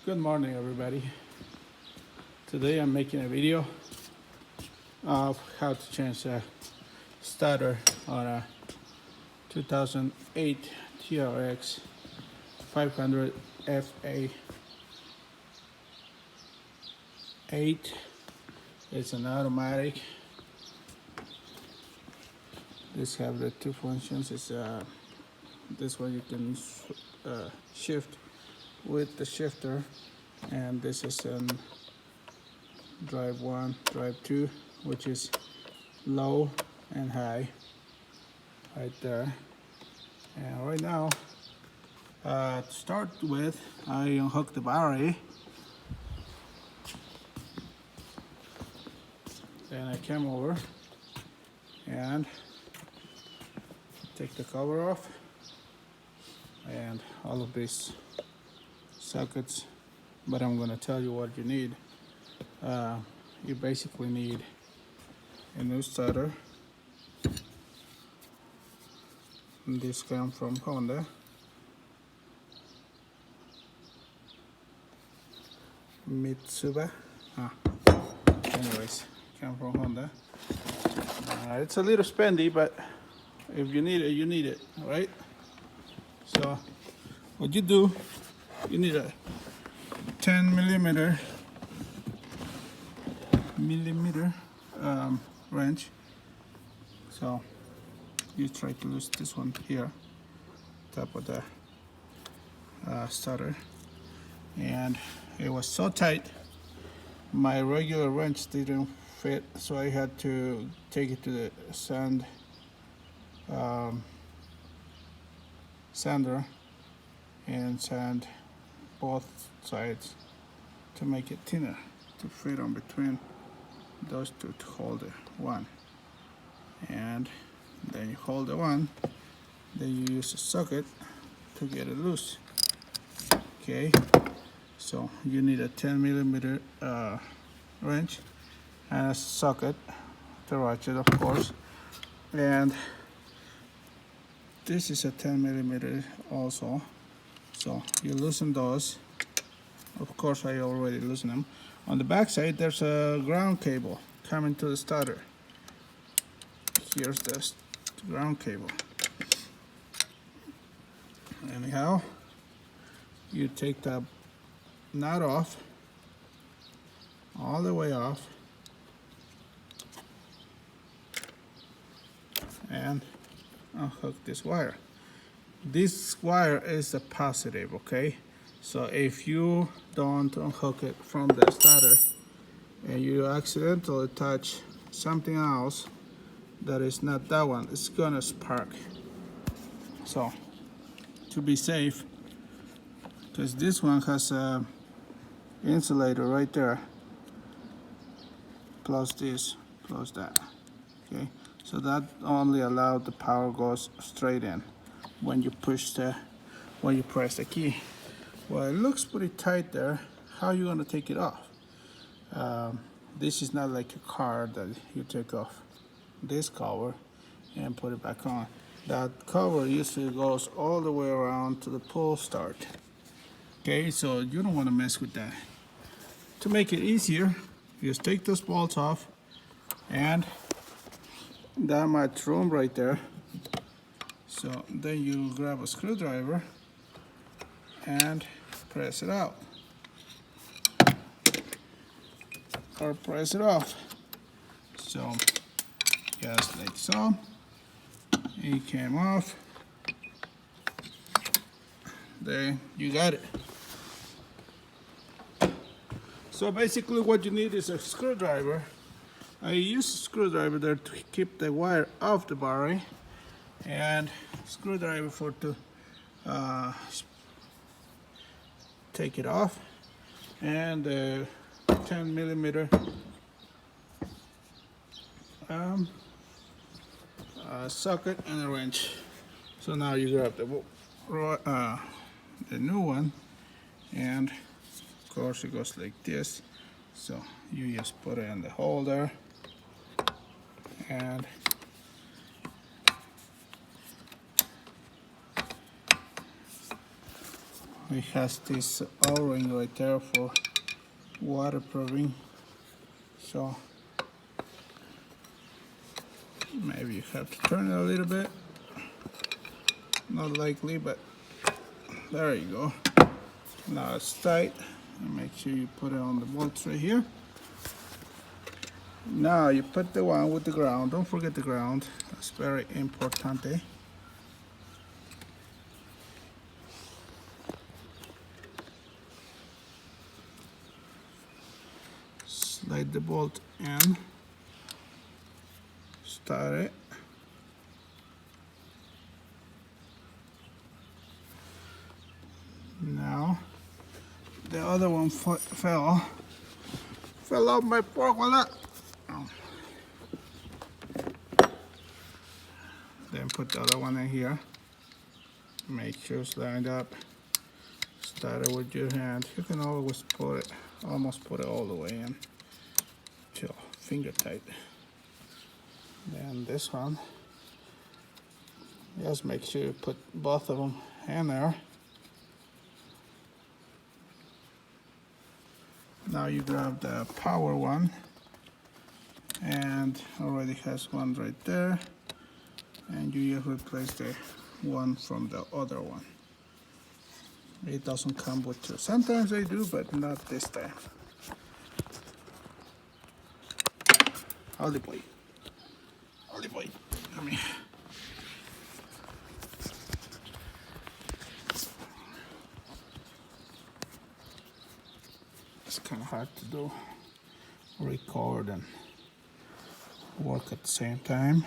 Good morning, everybody. Today I'm making a video of how to change a starter on a 2008 trx500fA8. It's an automatic. This have the two functions. It's this one you can shift with the shifter, and this is in drive 1, drive 2, which is low and high right there. And right now, to start with, I unhook the battery, then I came over and take the cover off, and all of these sockets, but I'm going to tell you what you need. You basically need a new starter. This comes from Honda. Mitsuba. Anyways, come from Honda. It's a little spendy, but if you need it, you need it, right? So what you do, you need a 10 millimeter wrench. So you try to lose this one here, top of the starter, and it was so tight my regular wrench didn't fit, so I had to take it to the sander and sand both sides to make it thinner, to fit on between those two to hold the one. And then you hold the one, then you use a socket to get it loose. Okay, so you need a 10 millimeter wrench and a socket to ratchet, of course, and this is a 10 millimeter also. So you loosen those. Of course, I already loosened them. On the back side, there's a ground cable coming to the starter. Here's the ground cable. Anyhow, you take the nut off, all the way off, and unhook this wire. This wire is a positive, okay? So if you don't unhook it from the starter and you accidentally touch something else that is not that one, it's gonna spark. So to be safe, because this one has a insulator right there, plus this, plus that, okay? So that only allowed the power goes straight in when you press the key. Well, it looks pretty tight there. How are you gonna take it off? This is not like a car that you take off this cover and put it back on. That cover usually goes all the way around to the pull start. Okay, so you don't wanna mess with that. To make it easier, you just take those bolts off, and that much room right there. So then you grab a screwdriver and press it out, or press it off. So just like so, it came off. There, you got it. So basically what you need is a screwdriver. I use a screwdriver there to keep the wire off the battery, and screwdriver for to take it off, and the 10 millimeter socket and a wrench. So now you grab the new one, and of course it goes like this. So you just put it in the holder, and it has this O-ring right there for waterproofing, so maybe you have to turn it a little bit. Not likely, but there you go. Now it's tight, and make sure you put it on the bolts right here. Now you put the one with the ground. Don't forget the ground, that's very important. Slide the bolt in, start it. Now the other one fell off my fork wallet. Then put the other one in here. Make sure it's lined up. Start it with your hand. You can always put it, almost put it all the way in till finger tight. Then this one, just make sure you put both of them in there. Now you grab the power one, and already has one right there, and you just replace the one from the other one. It doesn't come with two. Sometimes they do, but not this time. Holy boy. Holy boy. Come here. It's kind of hard to do, record and work at the same time.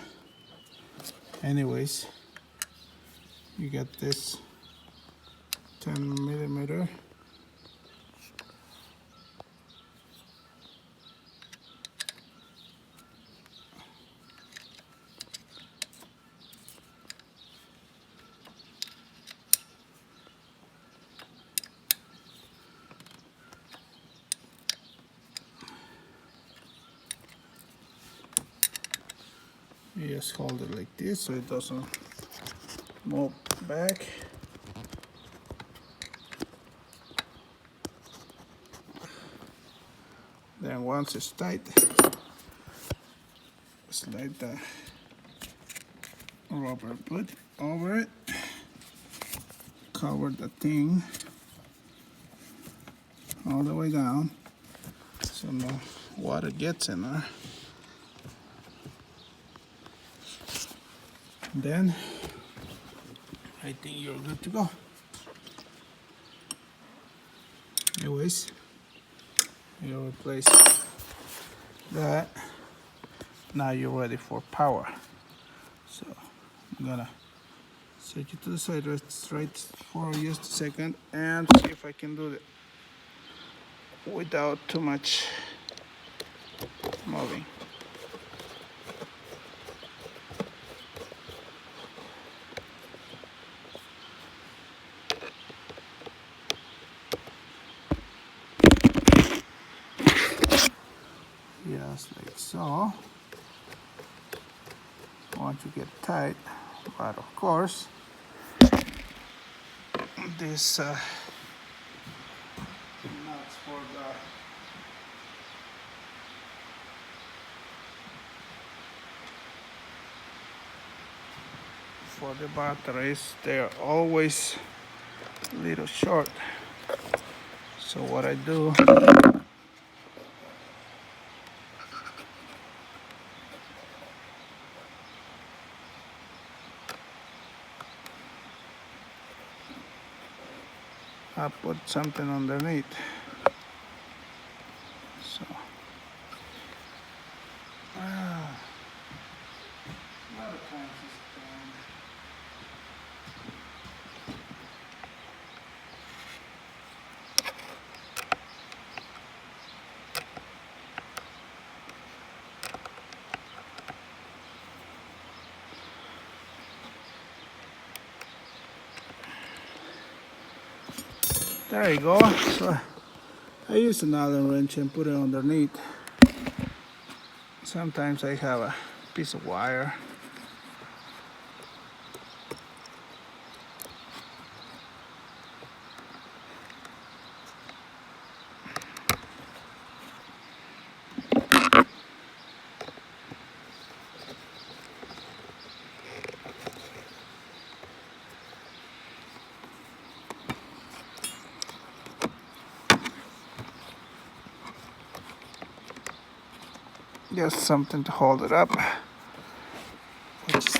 Anyways, you get this 10mm. You just hold it like this so it doesn't move back. Then once it's tight, slide the rubber put over it, cover the thing all the way down so no water gets in there. Then I think you're good to go. Anyways, you replace that. Now you're ready for power. So I'm gonna set you to the side right for just a second and see if I can do it without too much moving. Just like so. Once you get tight, but of course this nuts for the batteries, they're always a little short. So what I do, I put something underneath. So a lot of times it's there you go. So I use an Allen wrench and put it underneath. Sometimes I have a piece of wire. just something to hold it up.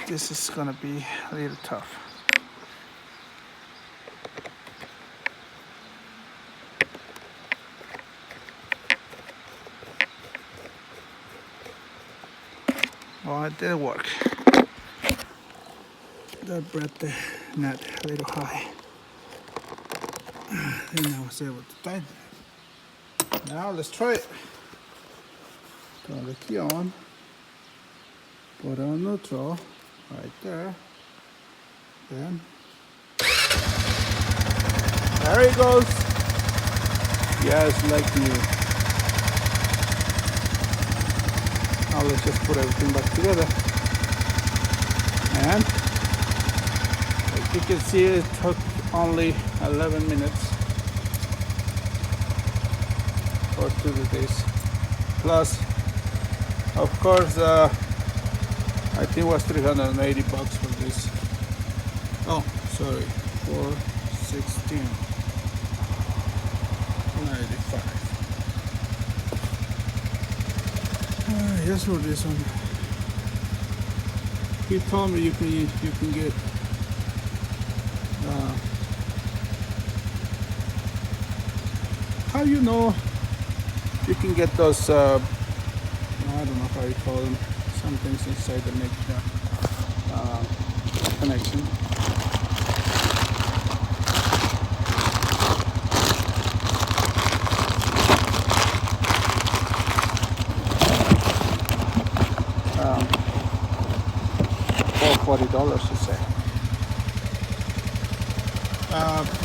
This is gonna be a little tough. Well, it did work. That brought the net a little high. And I was able to tighten it. Now let's try it. Turn the key on. Put on neutral right there. Then there he goes. Yes, like new. Now let's just put everything back together. And as you can see, it took only 11 minutes for 2 days. Plus, of course, I think it was $380 for this. Oh, sorry, 416.95. Yes, for this one. He told me you can get how you know you can get those I don't know how you call them, some things inside that make connection. For $40 you say.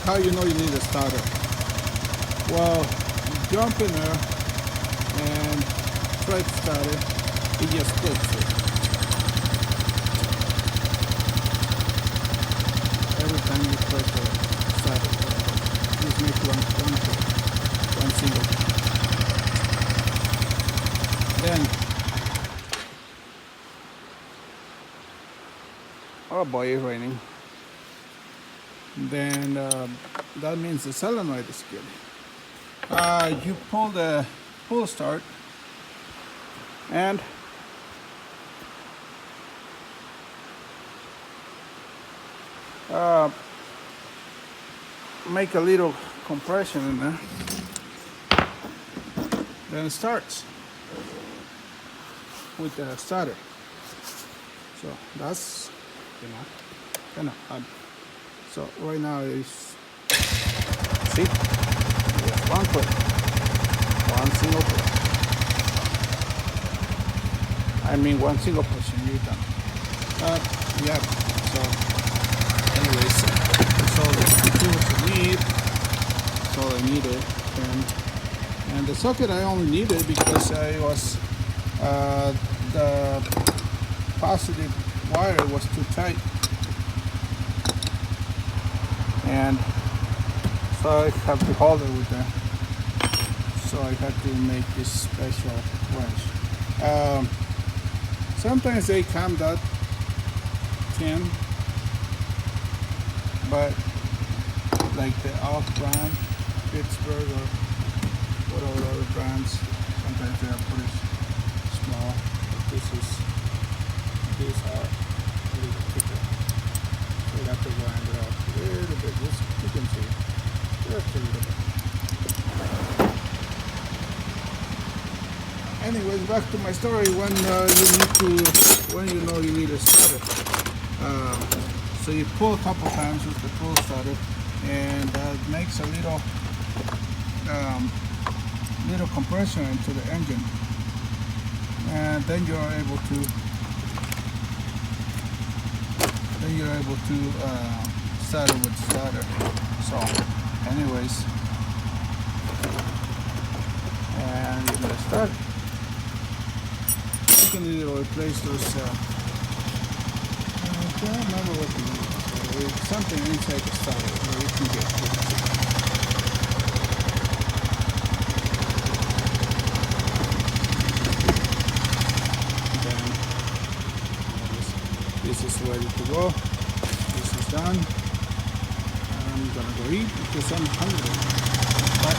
How you know you need a starter? Well, you jump in there and try to start it. It just clicks it. Every time you try to start it, just make one single. Then, oh boy, it's raining. Then that means the solenoid is good. You pull the pull start and make a little compression in there. Then it starts with the starter. So that's kind of hard. So right now is, see, just one click, one single push. I mean one single push and you're done. Yeah, so anyways, that's all the tools you need. That's all I needed. And the socket I only needed because I was, the positive wire was too tight. And so I have to hold it with that. So I had to make this special wrench. Sometimes they come that tin, but like the off brand, Pittsburgh or whatever other brands, sometimes they are pretty small. But these are a little thicker. So you have to grind it out a little bit. Just, you can see just a little bit. Anyways, back to my story. When you know you need a starter. So you pull a couple times with the pull starter, and that makes a little compression into the engine, and then you're able to start it with starter. So anyways, and you're gonna start. You can either replace those I don't remember what you need. So it's something inside the starter where you can get to. This is ready to go. This is done. I'm gonna go eat because I'm hungry. But